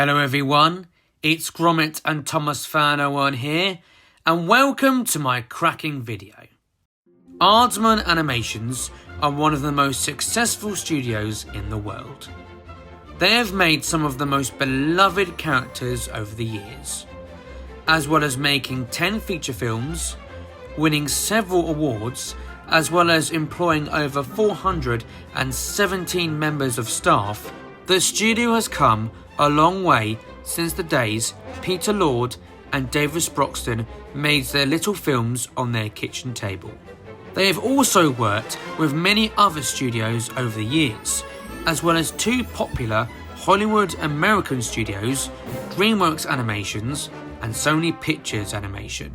Hello everyone, it's Gromit&ThomasFan01 here, and welcome to my cracking video. Aardman Animations are one of the most successful studios in the world. They have made some of the most beloved characters over the years, as well as making 10 feature films, winning several awards, as well as employing over 417 members of staff. The studio has come a long way since the days Peter Lord and David Broxton made their little films on their kitchen table. They have also worked with many other studios over the years, as well as two popular Hollywood American studios, DreamWorks Animations and Sony Pictures Animation.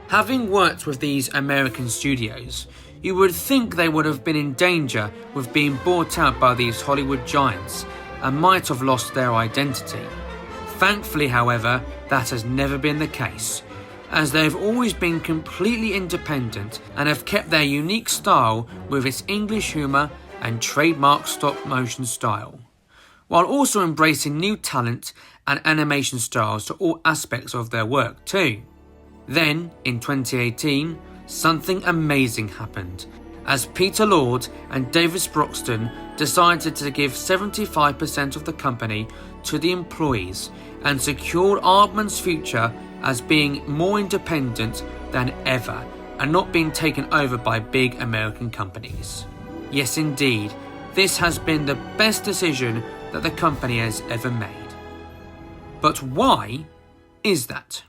Having worked with these American studios, you would think they would have been in danger with being bought out by these Hollywood giants and might have lost their identity. Thankfully, however, that has never been the case, as they have always been completely independent and have kept their unique style with its English humour and trademark stop-motion style, while also embracing new talent and animation styles to all aspects of their work too. Then, in 2018, something amazing happened, as Peter Lord and David Broxton decided to give 75% of the company to the employees and secured Aardman's future as being more independent than ever and not being taken over by big American companies. Yes indeed, this has been the best decision that the company has ever made. But why is that?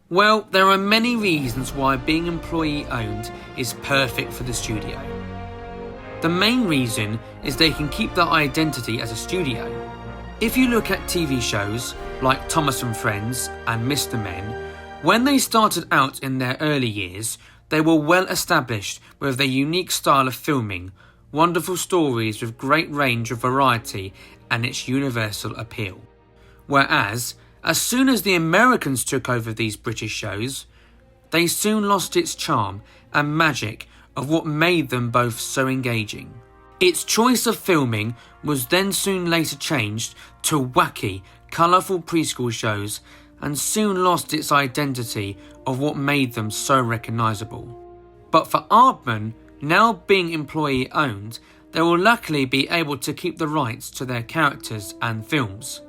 Well, there are many reasons why being employee-owned is perfect for the studio. The main reason is they can keep their identity as a studio. If you look at TV shows like Thomas and Friends and Mr. Men, when they started out in their early years, they were well established with their unique style of filming, wonderful stories with great range of variety and its universal appeal. Whereas, as soon as the Americans took over these British shows, they soon lost its charm and magic of what made them both so engaging. Its choice of filming was then soon later changed to wacky, colourful preschool shows and soon lost its identity of what made them so recognisable. But for Aardman, now being employee-owned, they will luckily be able to keep the rights to their characters and films,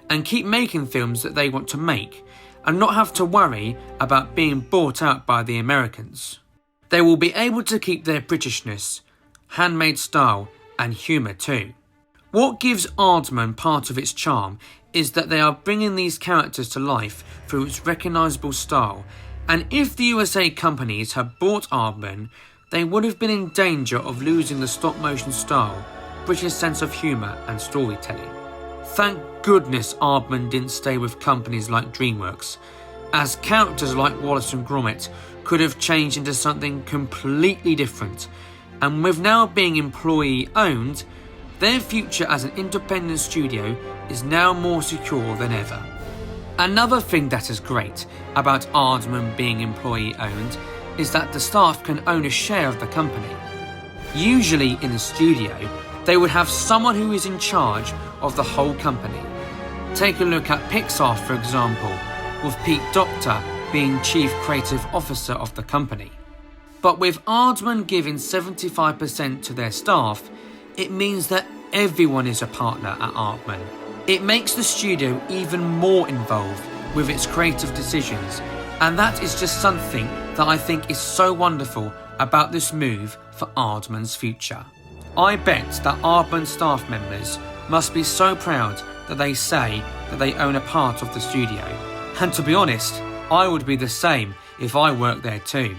and keep making films that they want to make, and not have to worry about being bought out by the Americans. They will be able to keep their Britishness, handmade style and humour too. What gives Aardman part of its charm is that they are bringing these characters to life through its recognisable style, and if the USA companies had bought Aardman, they would have been in danger of losing the stop-motion style, British sense of humour and storytelling. Thank goodness Aardman didn't stay with companies like DreamWorks, as characters like Wallace and Gromit could have changed into something completely different, and with now being employee-owned, their future as an independent studio is now more secure than ever. Another thing that is great about Aardman being employee-owned is that the staff can own a share of the company. Usually in a studio, they would have someone who is in charge of the whole company. Take a look at Pixar, for example, with Pete Docter being Chief Creative Officer of the company. But with Aardman giving 75% to their staff, it means that everyone is a partner at Aardman. It makes the studio even more involved with its creative decisions, and that is just something that I think is so wonderful about this move for Aardman's future. I bet that Aardman staff members must be so proud that they say that they own a part of the studio. And to be honest, I would be the same if I worked there too.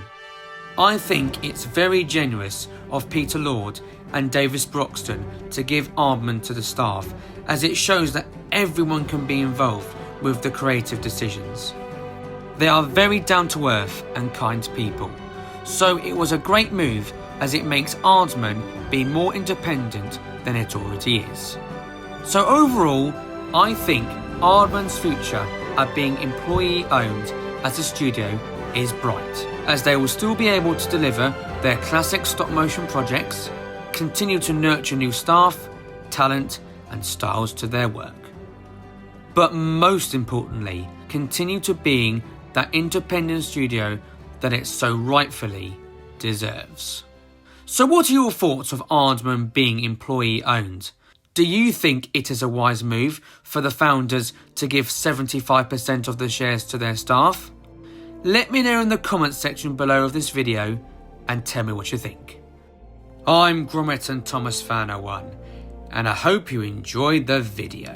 I think it's very generous of Peter Lord and David Broxton to give Aardman to the staff, as it shows that everyone can be involved with the creative decisions. They are very down-to-earth and kind people, so it was a great move as it makes Aardman be more independent than it already is. So overall, I think Aardman's future at being employee-owned as a studio is bright. as they will still be able to deliver their classic stop motion projects, continue to nurture new staff, talent and styles to their work. But most importantly, continue to being that independent studio that it so rightfully deserves. So what are your thoughts of Aardman being employee owned? Do you think it is a wise move for the founders to give 75% of the shares to their staff? Let me know in the comments section below of this video and tell me what you think. I'm Gromit&ThomasFan01 and I hope you enjoyed the video.